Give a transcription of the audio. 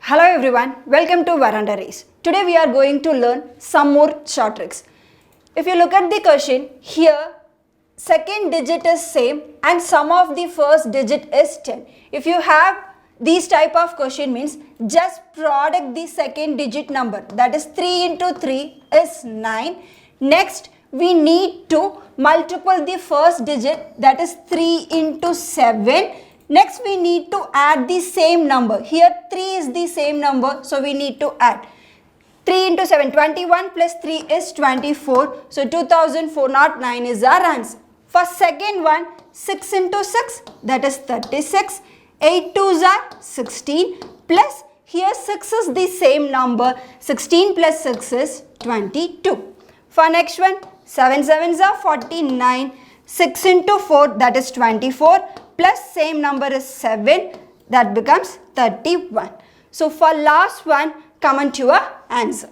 Hello everyone, welcome to Veranda race. Today we are going to learn some more short tricks. If you look at the question, here second digit is same and sum of the first digit is 10. If you have these type of question means just product the second digit number, that is 3 into 3 is 9. Next we need to multiply the first digit, that is 3 into 7. Next we need to add the same number. Here 3 is the same number, so we need to add 3 into 7, 21 plus 3 is 24. So 2409 is our answer. For second one, 6 into 6, that is 36. 8 twos are 16 plus here 6 is the same number. 16 plus 6 is 22. For next one, 7 sevens are 49. 6 into 4, that is 24. Plus same number is 7, that becomes 31. So for last one, comment your answer.